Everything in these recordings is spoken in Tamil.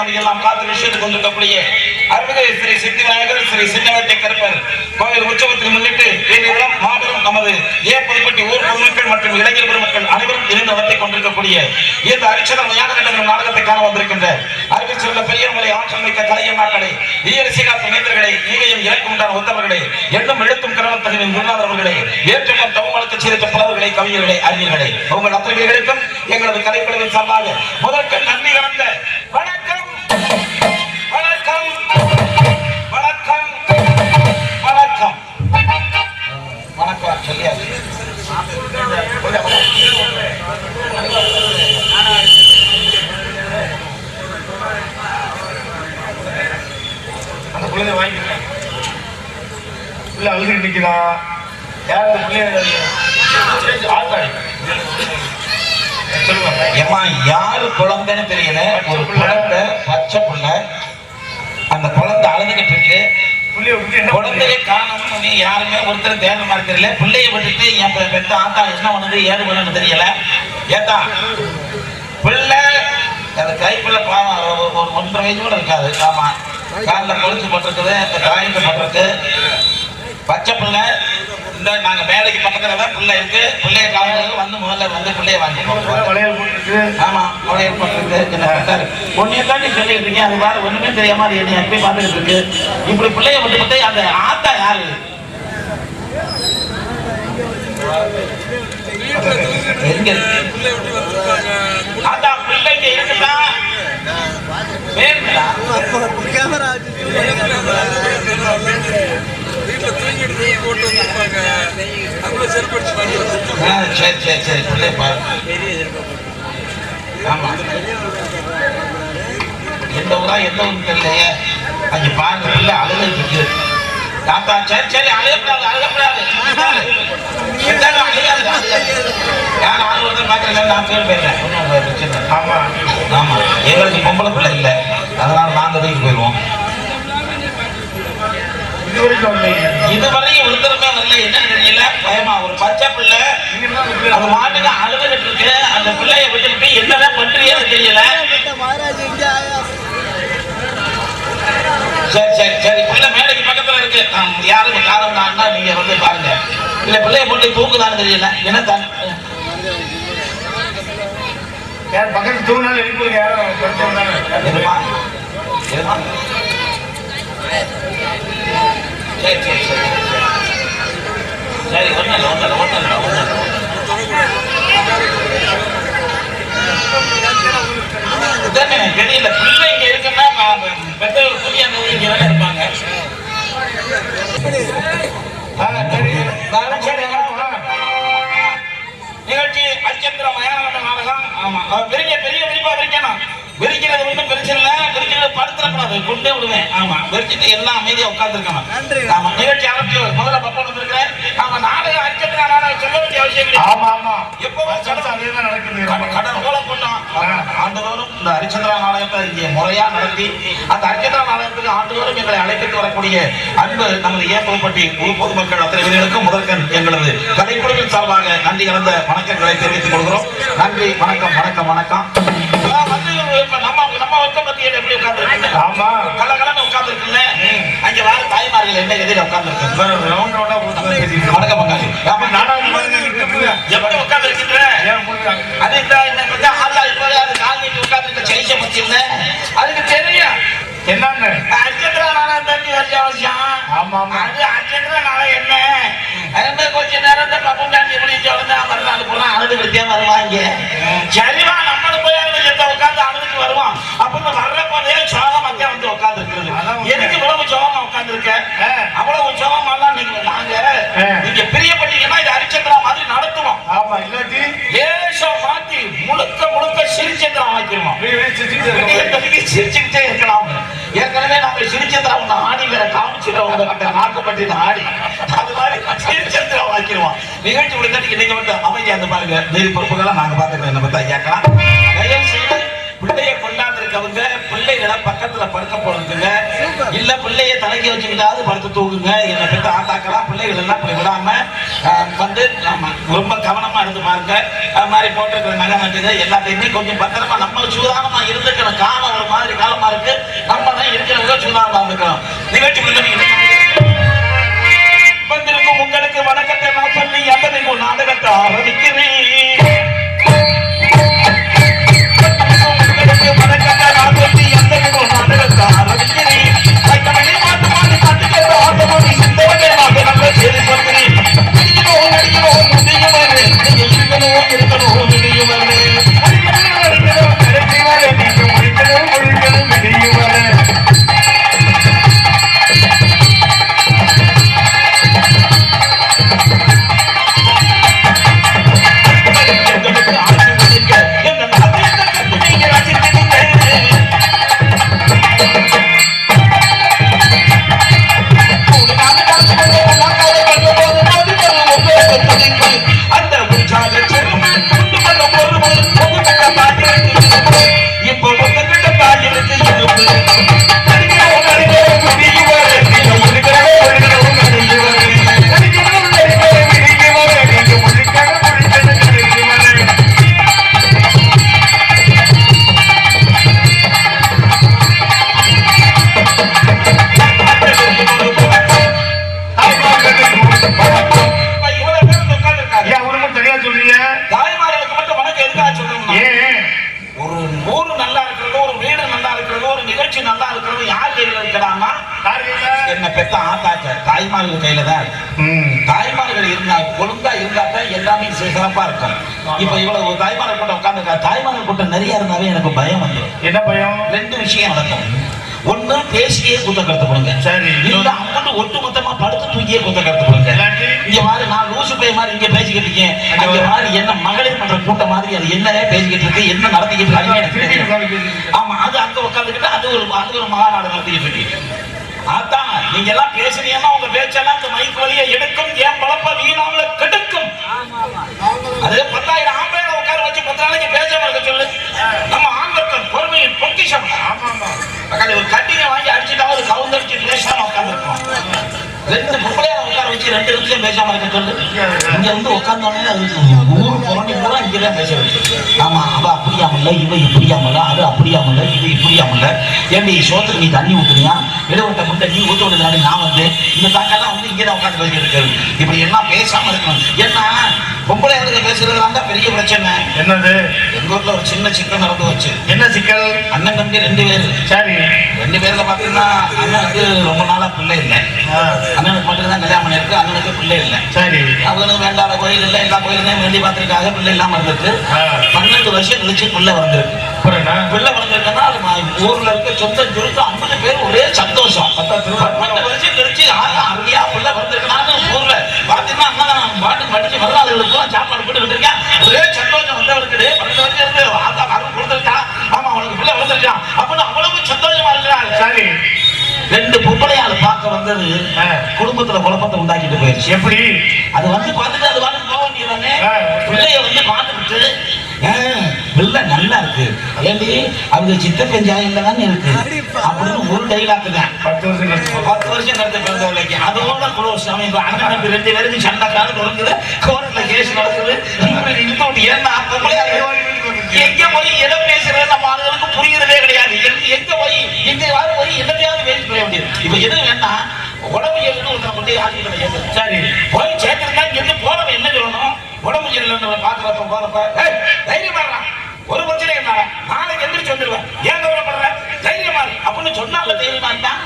சாமி எல்லாம் காத்து விஷயத்துக் கொண்டிருக்கக்கூடிய அருள்மிகு ஸ்ரீ சித்தி விநாயகர் ஸ்ரீ சின்னவேட்டை கருப்பர் கோயில் உற்சவத்தை முன்னிட்டு இன்றைய மாபெரும் நமது புதுப்பட்டி ஊர் பொதுமக்கள் மற்றும் இளைஞர் பெருமக்கள் அனைவரும் இருந்து நடத்தி கொண்டிருக்கக்கூடிய இந்த அரிச்சதம் யாககண்டம் நாடகத்தை காண வந்திருக்கின்ற அறிவில் சிறந்த பெரியவர்களை ஆற்றல் மிக்க கலையம்மாக்களை ஈரசிகா துணைந்தர்களை ஈகையும் இறக்குமுண்டான உத்தவர்களை எண்ணும் எழுத்தும் கரணத்தகனின் குருநாதர்களே ஏற்றுக்கும் தவங்களுக்கு சீரற்ற புலவர்களை கவிஞர்களை அறிஞர்களை உங்கள் அத்தனை பேர்களுக்கும் எங்களது கலைக்குழுவின் சார்பாக முதற்கு நன்றி கலந்த வணக்கம் வணக்கம் வணக்கம் வணக்கம் வணக்கம் சொல்லியாச்சு அந்த பிள்ளைங்க வாங்கிக்கலாம் இல்ல அழுது நிக்கலாம் யாரு யாரு குழந்தைன்னு தெரியல ஒரு குழந்தை பச்சை புள்ள அந்த குழந்தை அழுதுகிட்டு இருக்கு குழந்தைய காணணும்னு யாருமே ஒருத்தர் தேவை மாதிரி தெரியல பிள்ளைய விட்டுட்டு என் பெத்த ஆத்தா என்ன பண்ணுது ஏது பண்ணுன்னு தெரியல ஏத்தா பிள்ளை அந்த கைக்குள்ள பாவம் ஒரு 1.5 வயசு கூட இருக்காது ஆமா காலில் கொலுசு போட்டிருக்குது இந்த காய்க்கு போட்டிருக்கு பச்சை பிள்ளை இந்த நாங்க வேலைக்கு பக்கத்துல தான் பிள்ளை இருக்கு பிள்ளைய காலையில் வந்து முதல்ல வந்து பிள்ளைய வாங்கி ஆமா வளையல் போட்டிருக்கு ஒன்னையத்தாண்டி சொல்லிட்டு இருக்கேன் அது பாரு ஒண்ணுமே தெரியாம அது என்னை எப்பயும் பார்த்துக்கிட்டு இருக்கு இப்படி பிள்ளைய விட்டு அந்த ஆத்தா யாரு எங்க ஆத்தா பிள்ளைங்க இருக்குதா சரி சரி சரி பிள்ளை பாரு ஆமா எந்த ஊரா எந்த ஊருக்கு தெரியலையே அங்க பாருங்க பிள்ளை அழுதுட்டு இருக்கு தாத்தா சரி சரி அழுகப்படாது அழுகப்படாது யாரும் ஆள் ஒருத்தர் பார்க்கல நான் பேர் போயிடுறேன் ஒன்றும் பிரச்சனை ஆமா ஆமா எங்களுக்கு பொம்பளை பிள்ளை இல்லை அதனால நாங்க வீட்டுக்கு போயிடுவோம் இதுவரையும் ஒருத்தருமே வரல என்னன்னு தெரியல பயமா ஒரு பச்சை பிள்ளை அது மாட்டுக்கு அழுதுகிட்டு இருக்கு அந்த பிள்ளைய விட்டுக்கிட்டு என்னதான் பண்றியன்னு தெரியல சரி சரி சரி பிள்ளை மேடைக்கு பக்கத்துல இருக்கு யாருக்கு காலம் தான்னா நீங்க வந்து பாருங்க இல்ல பிள்ளைய போட்டு தூக்குதான்னு தெரியல என்ன தான் பக்கத்து தூங்கினாலும் எழுப்புங்க யாரும் சரி சரி சரி சரி ஒன்றும் தெரியல பிள்ளை இங்க இருக்குன்னா பெற்றோர் புதிய இங்க வேலை இருப்பாங்க நிகழ்ச்சி அரிச்சந்திர மயான நாடகம் ஆமா பெரிய பெரிய விரிப்பா விரிக்கணும் விரிக்கிறது ஒன்றும் பிரச்சனை இல்லை விரிக்கிறது படுத்துறக்கூடாது கொண்டே விடுவேன் ஆமா விரிச்சிட்டு எல்லாம் அமைதியா உட்கார்ந்துருக்கணும் ஆமா நிகழ்ச்சி ஆரம்பிச்சு முதல்ல பக்கம் வந்திருக்கிறேன் ஆமா நாடகம் அரிச்சந்திர நாடகம் சொல்ல வேண்டிய அவசியம் இல்லை ஆமா ஆமா எப்பவும் அதேதான் நடக்குது கடல் போல கூட்டம் ஆண்டுதோறும் இந்த அரிச்சந்திரா நாடகத்தை இங்கே முறையா நடத்தி அந்த அரிச்சந்திரா நாடகத்துக்கு ஆண்டுதோறும் எங்களை அழைத்துட்டு வரக்கூடிய அன்பு நமது ஏற்பட்டி பொதுமக்கள் அத்தனை பேர்களுக்கும் முதற்கண் எங்களது கலைக்குழுவின் சார்பாக நன்றி கலந்த வணக்கங்களை தெரிவித்துக் கொள்கிறோம் நன்றி வணக்கம் வணக்கம் வணக்கம் நம்ம ஒருத்த பத்தி எப்படி உட்கார்ந்து ஆமா கலகலன்னு உட்கார்ந்து இருக்குல்ல அங்க வர தாய்மார்கள் என்ன எதிர உட்கார்ந்து இருக்கு வணக்கம் பங்காளி எப்படி உட்கார்ந்து இருக்கின்ற அது இந்த ஆளா இப்போ அது கால் நீட்டி உட்கார்ந்து இருக்க செய்ய பத்தி அதுக்கு தெரியும் என்னன்னு அர்ஜென்ட்ரா நாளா தண்ணி வச்ச அவசியம் ஆமா ஆமா அது அர்ஜென்ட்ரா நாளா என்ன அது கொஞ்ச நேரம் இந்த பக்கம் தாண்டி எப்படி சொல்லுங்க மறுநாள் போனா அழுது வித்தியா வருவாங்க சரிவா நம்மளும் போய் உட்கார்ந்து அழுதுட்டு வருவோம் அப்படின்னு வர்ற போதே சோகம் மத்தியா வந்து உட்கார்ந்து இருக்கிறது எதுக்கு இவ்வளவு சோகமா உட்கார்ந்து இருக்க அவ்வளவு சோகமாலாம் நாங்க நீங்க பிரியப்பட்டீங்கன்னா இது அரிச்சந்திரா மாதிரி நடத்துவோம் ஆமா இல்லாட்டி ஏசோ மாத்தி முழுக்க முழுக்க சிரிச்சந்திரா ஆக்கிடுவோம் சிரிச்சுக்கிட்டே இருக்கலாம் ஏற்கனவே நாங்க சிரிச்சந்திரா ஒண்ணு ஆடி வேற காமிச்சிட்டோம் உங்ககிட்ட நாக்கப்பட்டு ஆடி அது மாதிரி சிரிச்சந்திரா ஆக்கிடுவோம் நிகழ்ச்சி முடிந்தாட்டி நீங்க வந்து அமைதியா அந்த பாருங்க நீதி பொறுப்புகளை நாங்க பாத்துக்கிறோம் என்ன பார்த்தா கேட்கலாம் பிள்ளைய கொண்டாந்து இருக்கவங்க பிள்ளைகளை பக்கத்துல படுக்க போறதுங்க, இல்ல பிள்ளைய தலைக்கு வச்சுக்கிட்டாவது படுத்து தூக்குங்க. என்னை பெற்ற ஆத்தாக்கலாம் பிள்ளைகள் எல்லாம் இப்படி விடாம வந்து ரொம்ப கவனமா இருந்து பாருங்க. அது மாதிரி போட்டிருக்கிற நகை நட்டுங்க எல்லாத்தையுமே கொஞ்சம் பத்திரமா நம்ம சூதானமா இருந்துக்கணும். காலம் ஒரு மாதிரி காலமா இருக்கு, நம்ம தான் இருக்கிறவங்க சூதானமா இருந்துக்கணும். நிகழ்ச்சி வந்திருக்கும் உங்களுக்கு வணக்கத்தை நான் சொல்லி எத்தனைக்கும் நாடகத்தை ஆரம்பிக்கிறேன். வணக்கத்தை நான் சொல்லி எத்தனைக்கும் நாடகத்தை ஆரம்பிக்கிறேன். என்ன பெத்த ஆத்தாச்ச தாய்மார்கள் கையில தான். தாய்மார்கள் இருந்தா ஒழுங்கா இருந்தாத்தான் எல்லாமே சிறப்பா இருக்கும். இப்ப இவ்வளவு தாய்மார்கள் கூட்டம் உட்கார்ந்து தாய்மார்கள் கூட்டம் நிறைய இருந்தாவே எனக்கு பயம் வந்து. என்ன பயம்? ரெண்டு விஷயம் நடக்கும். ஒண்ணு பேசியே குத்தம் கருத்து கொடுங்க, சரி. இல்ல அம்மட்டு ஒட்டு மொத்தமா படுத்து தூக்கியே குத்தம் கருத்து கொடுங்க. இங்க மாதிரி நான் லூசு பைய மாதிரி இங்க பேசிக்கிட்டு இருக்கேன், அங்க மாதிரி என்ன மகளிர் பண்ற கூட்டம் மாதிரி அது என்ன பேசிக்கிட்டு இருக்கு, என்ன நடத்திக்கிட்டு இருக்கு. ஆமா, அது அங்க உட்காந்துக்கிட்டு அது ஒரு மகாநாடு நடத்திக்கிட்டு இருக்கு. அதான் நீங்க எல்லாம் பேசுனீங்கன்னா உங்க பேச்செல்லாம் இந்த மைக் வழியை எடுக்கும், ஏன் பழப்ப வீணாமல கெடுக்கும். அது 10,000 ஆம்பளை உட்கார வச்சு 10 நாளைக்கு பேசாம இருக்க சொல்லு. நம்ம ஆண்கள் பொறுமையின் பொக்கிஷம். ஒரு கட்டிங்க வாங்கி அடிச்சுட்டாவது கவுந்தடிச்சு பேசாம உட்காந்துருக்கோம். 2 பொம்பளையா உட்கார வச்சு 2 நிமிஷம் பேசாம இருக்க சொல்லு. இங்க வந்து உட்கார்ந்தோடனே ஊர் புறணி பூரா இங்கதான் பேச வச்சு. ஆமா, அவ அப்படியாமல்ல, இவ இப்படியாமல்ல, அது அப்படியாமல்ல, இது இப்படியாமல்ல. ஏன்டி சோத்துக்கு நீ தண்ணி ஊத்துறியா, இடவட்ட முட்டை நீ ஊத்த விடுறாரு, நான் வந்து இந்த தாக்கெல்லாம் வந்து இங்கதான் உட்காந்து பேசிட்டு இருக்காரு. இப்படி எல்லாம் பேசாம இருக்கணும். ஏன்னா பொம்பளை பேசுறதுலாம் தான் பெரிய பிரச்சனை. என்னது? எங்க ஊர்ல ஒரு சின்ன சிக்கல் நடந்து வச்சு. என்ன சிக்கல்? அண்ணன் தம்பி 2 பேரு. சரி, 2 பேர்ல பாத்தீங்கன்னா அண்ணனுக்கு ரொம்ப நாளா பிள்ளை இல்லை. அண்ணனுக்கு மட்டும் தான் கல்யாணம் பண்ணிருக்கு, அண்ணனுக்கு பிள்ளை இல்லை. சரி, அவனுக்கு வேண்டாத கோயில் இல்லை, எல்லா கோயிலையும் வேண்டி பார்த்திருக்காங்க, பிள்ளை இல்லாம இருந்திருக்கு. 12 வருஷம் கழிச்சு பிள்ளை வந்திருக்கு. பிள்ளை வந்திருக்குன்னா ஊர்ல இருக்க சொந்த சுருக்க 50 பேர் ஒரே சந்தோஷம். 12 வருஷம் கழிச்சு அருமையா பிள்ளை வந்திருக்குனான்னு ஊர்ல பாத்தீங்கன்னா அண்ணன் பாட்டு படிச்சு வரலாறுகளுக்கு சாப்பாடு போட்டு விட்டுருக்கேன். ஒரே சந்தோஷம் வந்தவருக்கு 12 வருஷம் இருந்து ஆத்தா மரம் கொடுத்துருக்கா. ஆமா, அவனுக்கு பிள்ளை வந்திருக்கான் அப்படின்னு அவ்வளவு சந்தோஷமா இருக்கிறாங்க. சரி, 2 பொம்பளையால பார்க்க வந்தது குடும்பத்துல குழப்பத்தை உண்டாக்கிட்டு போயிடுச்சு. எப்படி? அது வந்து பார்த்துட்டு அது வாங்க போக வேண்டியதானே. பிள்ளைய வந்து பார்த்துக்கிட்டு பிள்ளை நல்லா இருக்கு, ஏண்டி அவங்க சித்தப்பன் ஜாயில தானே இருக்கு அப்படின்னு ஒரு டைலாக் தான். 10 வருஷம் நடத்த பிறந்தவர்களுக்கு அதோட க்ளோஸ். அவன் அண்ணனுக்கு 2 பேருக்கு சண்டை காலம் நடக்குது, கோர்ட்ல கேஸ் நடக்குது. ஏன்னா எங்க போய் எதை பேசுறது நம்ம ஆளுகளுக்கு புரியுறதே கிடையாது. எங்க போய் என்னத்தையாவது பேசி போய வேண்டியது. இப்ப எது வேணா உடம்பு ஒருத்தனை கொண்டு ஆசிரியர் சேர்த்து, சரி போய் சேர்த்துருந்தா இங்க போறவன் என்ன சொல்லணும்? உடம்பு சரியில்லை பாக்குறப்ப போறப்ப தைரியம் பாடுறான், ஒரு பிரச்சனை என்ன, நாளைக்கு எந்திரிச்சு வந்துருவேன், ஏன் கவலைப்படுற, தைரியமா அப்படின்னு சொன்னால தைரியமா இருந்தான்.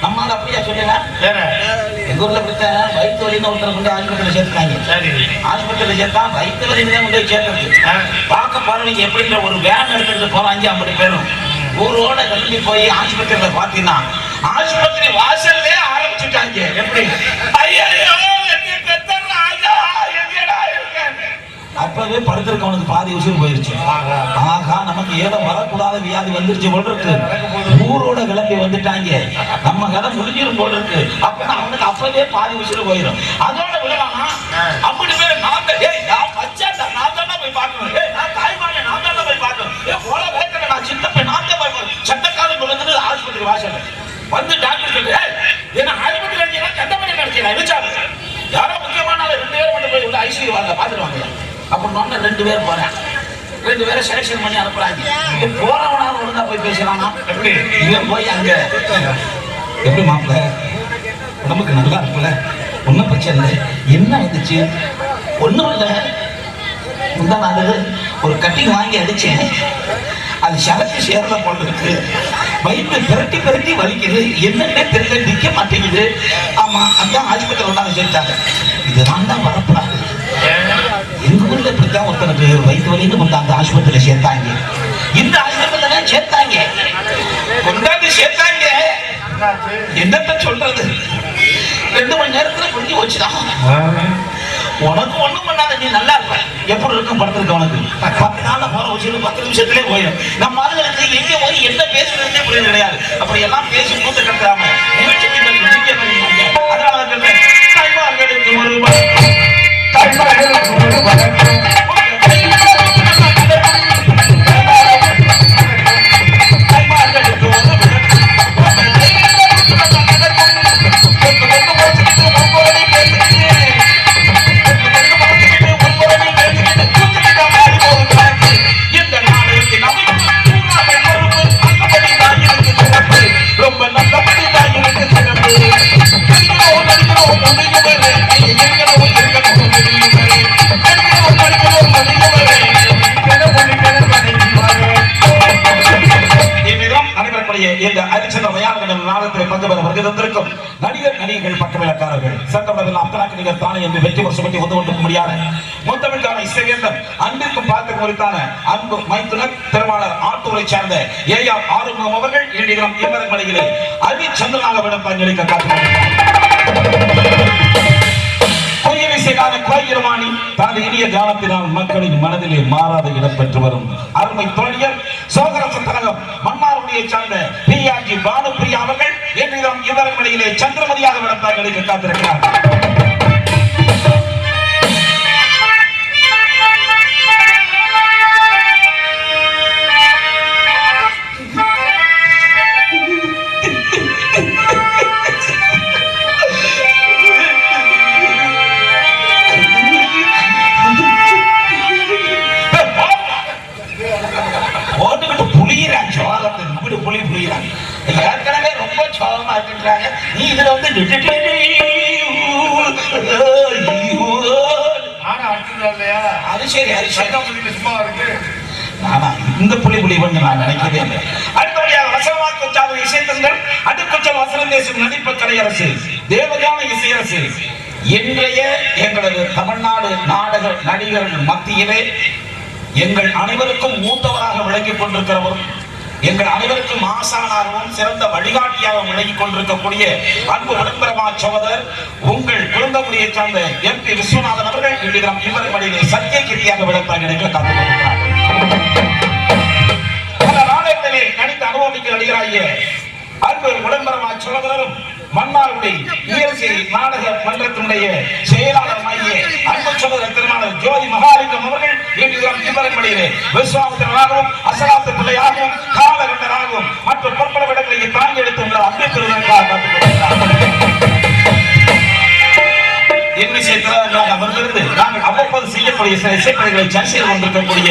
நம்மளால அப்படியா சொல்லல. எங்க ஊர்ல பிடித்த வயிற்று வலின்னு ஒருத்தரை கொண்டு ஆஸ்பத்திரியில சேர்த்துட்டாங்க. சரி, ஆஸ்பத்திரியில சேர்த்தா வயிற்று வலின்னு கொண்டு சேர்த்தது. பார்க்க போறவங்க எப்படின்ற ஒரு வேன் எடுத்துட்டு போறாங்க 50 பேரும். ஊரோட கிளம்பி போய் ஆஸ்பத்திரியில பாத்தீங்கன்னா ஆஸ்பத்திரி வாசல்லே ஆரம்பிச்சுட்டாங்க. எப்படி? ஐயோ அப்பவே படுத்திருக்கவனுக்கு பாதி உசுறு போயிருச்சு. ஆகா, நமக்கு ஏதோ வரக்கூடாத வியாதி வந்துருச்சு போல இருக்கு. ஊரோட கிளம்பி வந்துட்டாங்க, நம்ம கதை முடிஞ்சிடும் போல இருக்கு. அப்ப அவனுக்கு அப்பவே பாதி உசுறு போயிடும். அதோட விடலாமா? அப்படி பேர் நான் பச்சாட்டா நான் தானே போய் பார்க்கணும், நான் தாய்மாரியா நான் தானே போய் பார்க்கணும், போல வேட்டை நான் சின்ன போய் நான் தான் போய் ஆஸ்பத்திரி வாசல் வந்து டாக்டர் சொல்ற என்ன ஆஸ்பத்திரி அடிச்சா கண்டமணி நடத்தியா விசாரி யாரோ முக்கியமான 2 பேர் மட்டும் போய் உள்ள ஐசியூ வாங்க பாத்துருவாங்க அப்படின்னு 2 பேர் போறேன் 2 பேரை செலக்ஷன் பண்ணி அனுப்புறாங்க போறவனால ஒழுங்கா போய் பேசலாமா எப்படி இவன் போய் அங்க எப்படி மாப்பிள்ள உடம்புக்கு நல்லா இருக்குல்ல ஒன்றும் பிரச்சனை இல்லை என்ன வந்துச்சு ஒன்றும் இல்லை முந்தான் நாள் ஒரு கட்டிங் வாங்கி அடிச்சேன் அது சரக்கு சேர்ந்த போட்டு இருக்கு வயிற்று பிரட்டி பிரட்டி வலிக்குது என்னன்னே தெரியல நிற்க மாட்டேங்குது ஆமா அதான் ஆஸ்பத்திரி ஒன்றாங்க சேர்த்தாங்க இதுதான் தான் வரப்படாது எங்க ஊர்ல இப்படித்தான் ஒருத்தனுக்கு வயிற்று வலின்னு கொண்டு அந்த ஆஸ்பத்திரியில சேர்த்தாங்க இந்த ஆஸ்பத்திரியில சேர்த்தாங்க கொண்டாந்து சேர்த்தாங்க என்னத்த சொல்றது 2 மணி நேரத்துல முடிஞ்சு வச்சுதான் உனக்கு ஒண்ணும் பண்ணாத நீ நல்லா இருப்ப எப்படி இருக்கும் படத்திற்கு உனக்கு 10 நாள்ல போற வச்சு 10 நிமிஷத்துலேயே போயிடும் நம்ம ஆளுங்களுக்கு எங்க போய் என்ன பேசுறதுன்னே புரியுது கிடையாது அப்படி எல்லாம் பேசி மூத்த கட்டாம நிகழ்ச்சிக்கு அதனால தாய்மார்களுக்கு ஒரு தாய்மார்களுக்கு ஒரு வணக்கம் நடிகர் நடிகைகள் பக்கவிலக்காரர்கள் சட்டமன்றத்தில் அப்துல்லாஹ் நடிகர் தானே என்று வெற்றி வருஷப்பட்டு ஒன்று முடியாத முத்தமிழ்கான இசைவேந்தன் அன்பிற்கும் பார்த்து குறித்தான அன்பு மைத்துனர் திருமாளர் ஆட்டூரை சேர்ந்த ஏஆர் ஆறுமுகம் அவர்கள் இன்றைய தினம் இம்மரமலையிலே அதி சந்திரனாக விடம் பங்களிக்க கோயிலுமானி தனது இனிய காலத்தினால் மக்களின் மனதிலே மாறாத இடம் பெற்று வரும் அருமை தோழியர் சோகரச கழகம் மன்னாருடைய சார்ந்த பிஆர்ஜி பானுப்பிரியா அவர்கள் இன்றைய இவர்களிலே சந்திரமதியாக விடம் பங்களிக்க காத்திருக்கிறார். ஏற்கனவே ரொம்ப சோகமா இருக்கின்றாங்க நீ இதுல வந்து அது சரி அது சும்மா இருக்கு இந்த புலி கொஞ்சம் நான் நினைக்கவே இல்லை. அடுத்தபடியாக வசனமாக்கு சாதனை இசைத்தங்கள் அடுக்குச்சல் வசனம் பேசும் நடிப்பு கலையரசு தேவகான இசையரசு இன்றைய எங்களது தமிழ்நாடு நாடக நடிகர்கள் மத்தியிலே எங்கள் அனைவருக்கும் மூத்தவராக விளங்கிக் கொண்டிருக்கிறவரும் எங்கள் அனைவருக்கும் ஆசானாகவும் சிறந்த வழிகாட்டியாக விளங்கிக் கொண்டிருக்கக்கூடிய அன்பு உடன்பரமா சகோதரர் உங்கள் குழந்தைமுடியை சார்ந்த MP விஸ்வநாதன் அவர்கள் இன்றைய இவர் வழியிலே சத்திய கிரியாக விளப்பாக எனக்கு காத்துக்கொண்டிருக்கிறார். பல நாடகங்களிலே நடித்த அனுபவிக்க நடிகராகிய அன்பு உடன்பரமா சகோதரரும் மன்னாருடைய இயற்கை நாடக மன்றத்தினுடைய செயலாளருமாகிய அன்பு சகோதரர் திருமணம் ஜோதி மகாலிங்கம் அவர்கள் இவரின் வழியிலே விஸ்வாமித்திரராகவும் அசலாத்து பிள்ளையாகவும் காலகண்டராகவும் மற்ற பொற்பட விடங்களை தாங்கி எடுத்துள்ள அன்பு திருவிழாக்காக அமர்ந்திருந்து நாங்கள் அவ்வப்போது செய்யக்கூடிய சில இசைப்படைகளை சர்ச்சையில் கொண்டிருக்கக்கூடிய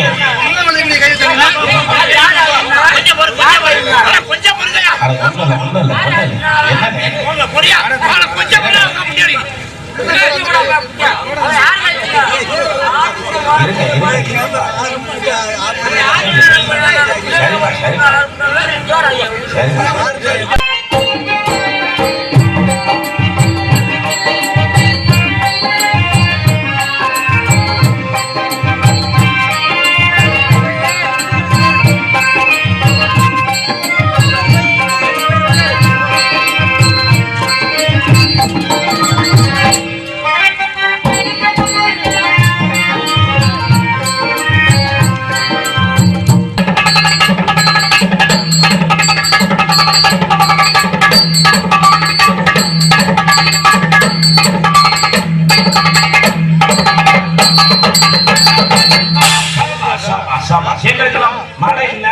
மழை இல்ல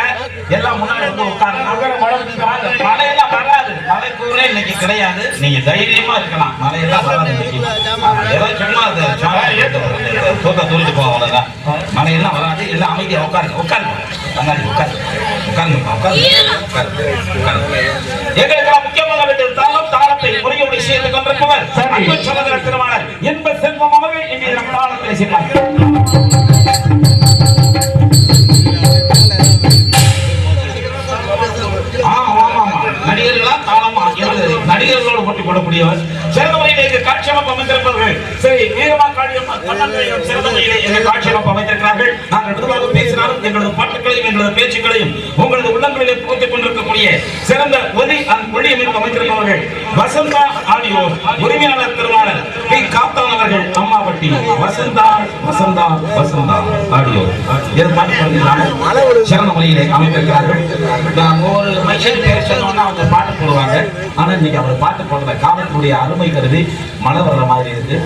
எல்லாம் முன்னாடி வந்து உட்கார்ந்து மழையெல்லாம் மழை இன்னைக்கு கிடையாது, நீங்க தைரியமா இருக்கலாம். மழையெல்லாம் வராது இன்னைக்கு. ஏதோ சும்மா தூக்க தூரிட்டு போவோம், அவ்வளவுதான். மழையெல்லாம் வராது. எல்லாம் அமைதியா உட்காருங்க, உட்காருங்க, எங்களுக்கெல்லாம் முக்கியமாக வேண்டிய தாளம், தாளத்தை முறையோடு சேர்த்து கொண்டிருப்பவர் அன்பு சகோதர திருமணர் என்ப செல்வம் அவர்கள் இங்கே நம் தாளத்தை செய்வார். நடிகர்களோடு போட்டி போடக்கூடியவர் சிறந்த முறையில் எங்கள் காட்சியமைப்பு அமைந்திருப்பவர்கள் சரி வீரமா காட்சியம் சிறந்த முறையில் எங்கள் காட்சியமைப்பு அமைந்திருக்கிறார்கள். நாங்கள் மெதுவாக பேசினாலும் எங்களது பாட்டுகளையும் எங்களது பேச்சுக்களையும் உங்களது உள்ளங்களிலே புகுத்திக் கொண்டிருக்கக்கூடிய சிறந்த ஒளியமைப்பு அமைந்திருப்பவர்கள் வசந்தா ஆடியோ உரிமையாளர் திருவாளர் பி காப்தான் அவர்கள் அம்மாவட்டி. வசந்தா வசந்தா வசந்தா ஆடியோ சிறந்த முறையிலே அமைந்திருக்கிறார்கள். ஒரு மனுஷன் பேர் சொன்னோம்னா அவங்க பாட்டு போடுவாங்க. ஆனா இன்னைக்கு அவர் பாட்டு போடுற காலத்துடைய அருமை கருதி மழை வர்ற மாதிரி இருக்கு.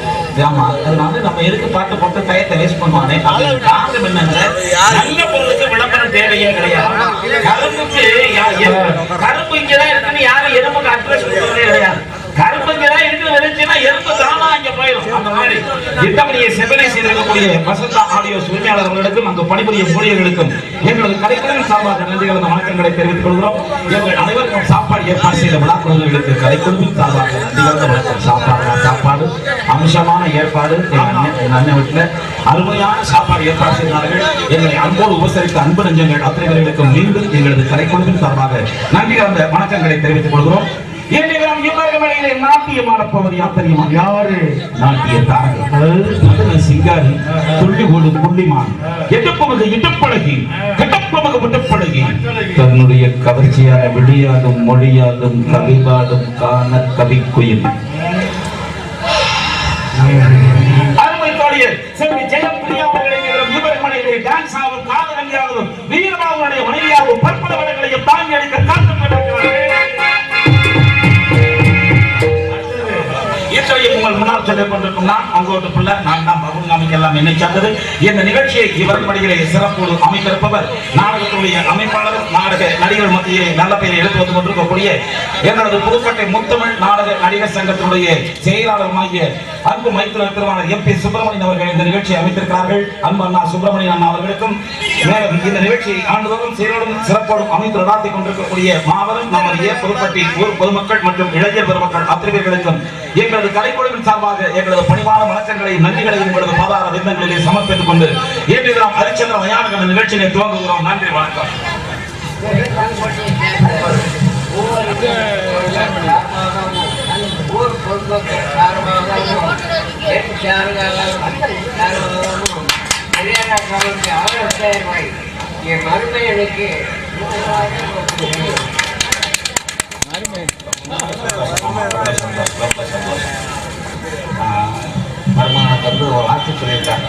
ஆமா, அதனால நம்ம எதுக்கு பாட்டு போட்டு டயத்தை வேஸ்ட் பண்ணுவானே. காரணம் என்னங்க, நல்ல பொருளுக்கு விளம்பரம் தேவையே கிடையாது. கரும்பு இங்கதான் இருக்குன்னு யாரும் எறும்புக்கு அட்ரஸ் கொடுக்கறதே கிடையாது. கரும்பு இங்கதான் இருக்கு விளைச்சுன்னா எறும்பு தானா இங்க போயிடும். அந்த மாதிரி திட்டப்படியை செவனை செய்திருக்கக்கூடிய வசந்தா ஆடியோ உரிமையாளர்களுக்கும் அங்கு பணிபுரியும் ஊழியர்களுக்கும் எங்களது கலைக்குழுவின் சார்பாக நன்றி கலந்த வணக்கங்களை தெரிவித்துக் கொள்கிறோம். எங்கள் அனைவருக்கும் சாப்பாடு ஏற்பாடு செய்த விழாக்குழுவிற்கு கலைக்குழுவின் சார்பாக நன்றி கலந்த வணக்கம். சாப்பாடு அம்சமான ஏற்பாடு. அண்ணன் வீட்டில் அருமையான சாப்பாடு ஏற்பாடு செய்தார்கள். எங்களை அன்போடு உபசரித்த அன்பு நெஞ்சங்கள் அத்தனை பேர்களுக்கும் மீண்டும் எங்களது கலைக்குழுவின் சார்பாக நன்றி கலந்த வணக்கங்களை தெரிவித்துக் கொள்கிறோம். நாட்டியமான பகுதி தெரியுமா? யாரு? நாட்டிய தாரகை சிங்காரி, துள்ளி ஓடு புள்ளிமான், எட்டுப்பமது இட்டுப்பழகி, கட்டப்பமது விட்டுப்பழகி, தன்னுடைய கவர்ச்சியான விழியாலும் மொழியாலும் கவிபாடும் காண கவிக்குயில். அருமை தோழியர் செல்வி ஜெயப்பிரியா அவர்களை இவர்மனையிலே டான்ஸ் ஆகும், காதலங்கியாகவும் வீரபாவுடைய மனைவியாகவும் பற்பல வடங்களையும் தாங்கி அளிக்க காத்துக்கொண்டிருக்கிறார்கள். உங்கள் முன்னால் சொல்லிக் கொண்டிருக்கும் நான் உங்களோட பிள்ளை நான் தான் பகுங்காமிக்கு எல்லாம் நினைச்சது. இந்த நிகழ்ச்சியை இவர் படிகளை சிறப்போடு அமைத்திருப்பவர் நாடகத்துடைய அமைப்பாளர், நாடக நடிகர் மத்தியிலே நல்ல பெயரை எடுத்து வந்து கொண்டிருக்கக்கூடிய எனது புதுக்கோட்டை முத்தமிழ் நாடக நடிகர் சங்கத்தினுடைய செயலாளருமாகிய அன்பு மைத்திரர் திருவாளர் எம் பி சுப்பிரமணியன் அவர்கள் இந்த நிகழ்ச்சியை அமைத்திருக்கிறார்கள். அன்பு அண்ணா சுப்பிரமணியன் அண்ணா அவர்களுக்கும் மேலும் இந்த நிகழ்ச்சியை ஆண்டுதோறும் செயலோடும் சிறப்போடும் அமைத்து நடாத்தி கொண்டிருக்கக்கூடிய மாபெரும் நமது புதுப்பட்டி ஊர் பொதுமக்கள் மற்றும் இளைஞர் பெருமக்கள் அத்தனை பேர்களுக்கும் எங்களது கலைக்குழுவின் சார்பாக எங்களது பணிவான வணக்கங்களையும் நன்றிகளையும் எங்களது பாதார விருந்தங்களிலே சமர்ப்பித்துக் கொண்டு இன்று நாம் ஹரிச்சந்திர மயான நிகழ்ச்சியை துவங்குகிறோம். நன்றி, வணக்கம். மறுமையனுக்கு வருமானத்தை வந்து ஒரு ஆட்சி சொல்லியிருக்காங்க.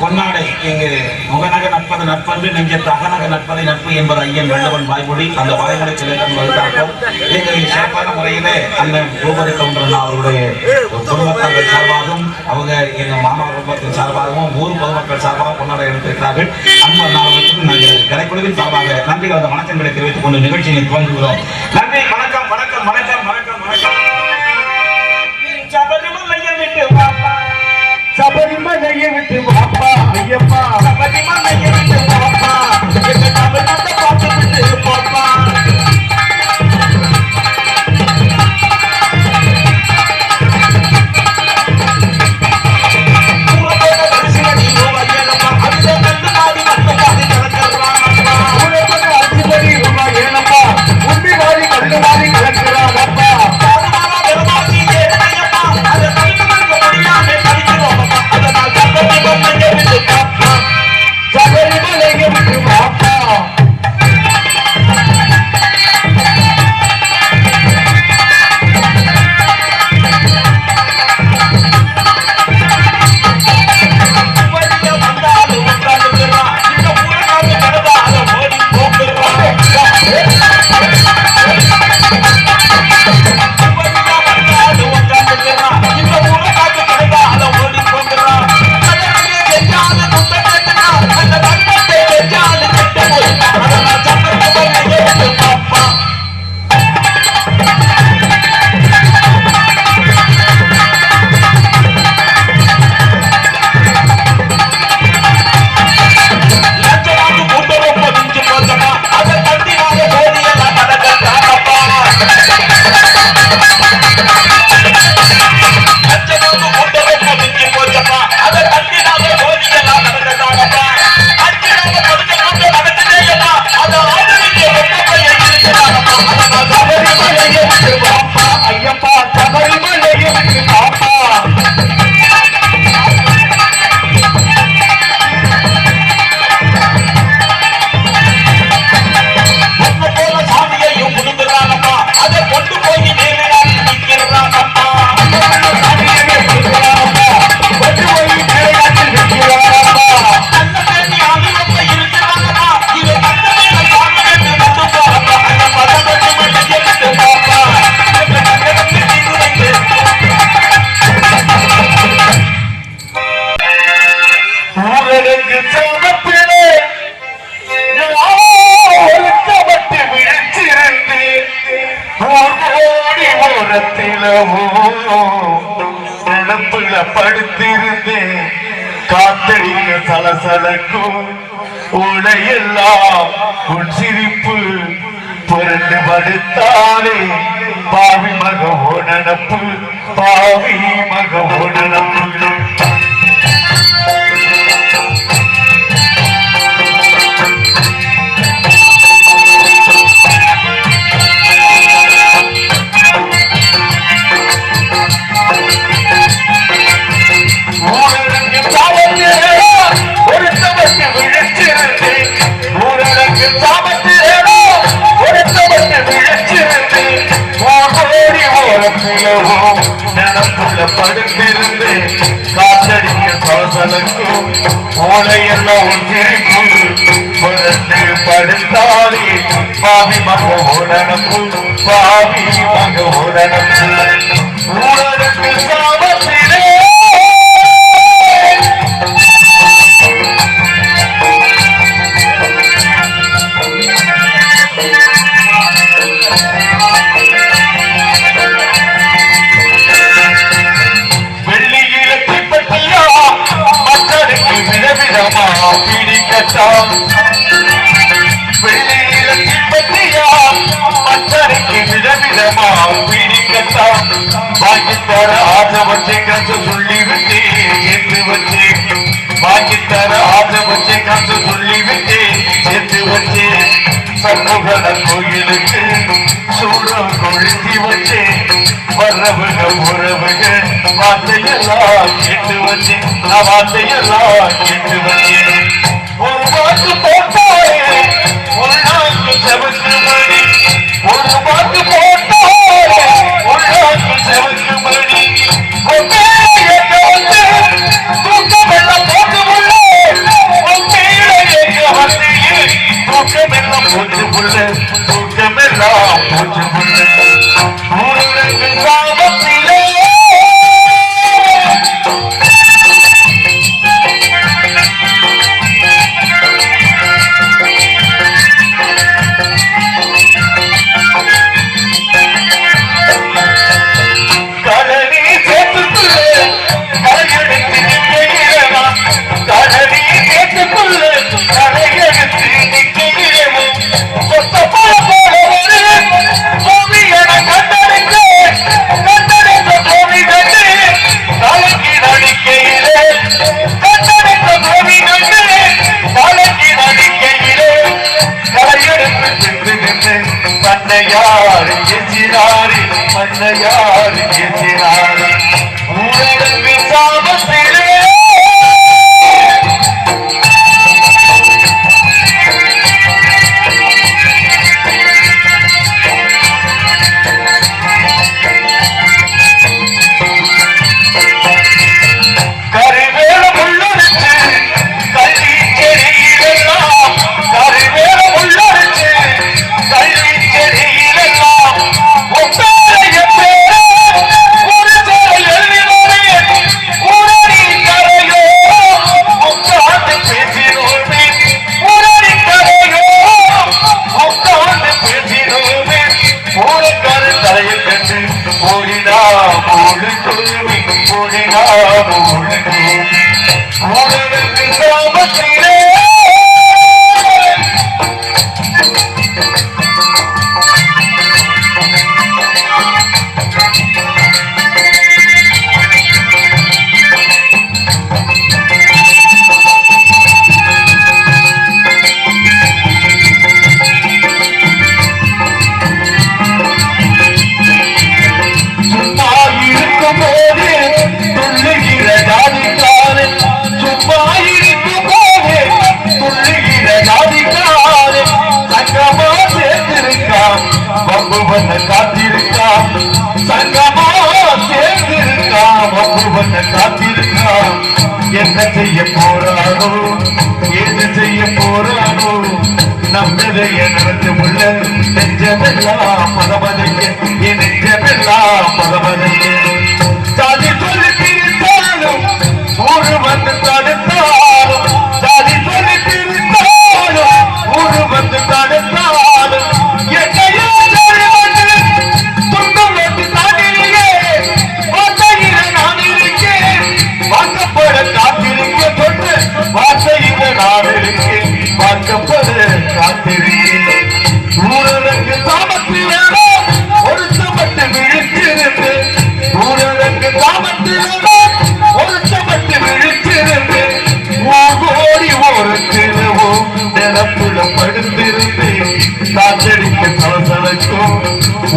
பொன்னாடை இங்கு முகநக நட்பது நட்பன்று நெஞ்சத்து அகநக நட்பதை நட்பு என்பது ஐயன் வெள்ளவன் வாய்மொழி. அந்த வாய்மொழி சிலைகள் வருகிறார்கள். எங்கள் சிறப்பான முறையிலே அண்ணன் பூபதி கவுண்டர் அவர்களுடைய குடும்பத்தார்கள் சார்பாகவும் அவங்க எங்கள் மாமா குடும்பத்தின் சார்பாகவும் ஊர் பொதுமக்கள் சார்பாக பொன்னாடை எடுத்திருக்கிறார்கள். அன்பு அண்ணாவுக்கும் நாங்கள் கலைக்குழுவின் சார்பாக நன்றி கலந்த வணக்கங்களை தெரிவித்துக் கொண்டு நிகழ்ச்சியை துவங்குகிறோம். நன்றி, வணக்கம், வணக்கம், வணக்கம், வணக்கம், வணக்கம். சபரிமலையை விட்டு பாப்பா, சபரிமலையை விட்டு பாப்பா, ஐயப்பா சபரிமலையை விட்டு பாப்பா, எங்க தமிழ்நாட்டை பார்த்து விட்டு பாப்பா. சபரிமலையை படுத்திருந்தேன் காத்தடிக்க சலசலக்கும் உடையெல்லாம் உன் சிரிப்பு புரண்டு படுத்தாலே பாவி மகவோ நனப்பு பாவி மகவோ நனப்பு படுத்திருந்து காத்தடிக்க சோசலுக்கும் ஓலையெல்லாம் படுத்தாலே பாவி மக உடனப்பு பாவி மக உடனப்பு ஊழலுக்கு சாபத்திலே வாங்கித்தர ஆசை கண்டு சொல்லிவிட்டு சேர்த்து வச்சு வாங்கித்தர ஆசை கண்டு சொல்லிவிட்டு சேர்த்து வச்சு சண்முகன கோயிலுக்கு சூடம் கொளுத்தி வச்சு வர்றவுக உறவுக வார்த்தையெல்லாம் கேட்டு வச்சு நான் வார்த்தையெல்லாம் கேட்டு வச்சு ஒரு வாக்கு போட்டாயே ஒரு நாளுக்கு செவக்கு மணி ஒரு வாக்கு போட்டாயே ஒரு நாளுக்கு செவக்கு மணி தூக்கமெல்லாம் போட்டு உள்ள தூக்கமெல்லாம் போட்டு உள்ள தூக்கமெல்லாம் போட்டு உள்ள சாபத்திலே மன்னையார் எச்சினார் ஊரடங்கு சாபத்திலே கருவேலம் உள்ளிச்சு கல்வி செடியிலெல்லாம் கருவேலம் உள்ளிச்சு கல்வி செடியிலெல்லாம் காத்திருக்கா சங்கமா சேர்ந்திருக்கா காத்திருக்கா என்ன செய்ய போறானோ என்ன செய்ய போறானோ நம்மளைய நடந்து உள்ள நெஞ்சமெல்லாம் பதவதைய என் நெஞ்சமெல்லாம் பதவதைய சாதி சொல்லி பிரித்தாலும் ஊரு வந்து தடுத்தாலும் சாதி சொல்லி பிரித்தாலும் ஊரு வந்து தடுத்தாலும் என்னையோ துன்பம் வந்து தாண்டியே நான் இருக்கேன்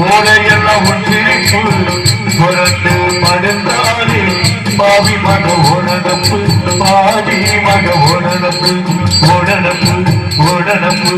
ஓரையெல்லாம் ஒன்றிப்பு புரண்டு படுத்தாரு பாவி மக ஓடனப்பு பாடி மக ஓடனப்பு ஓடனப்பு ஓடனப்பு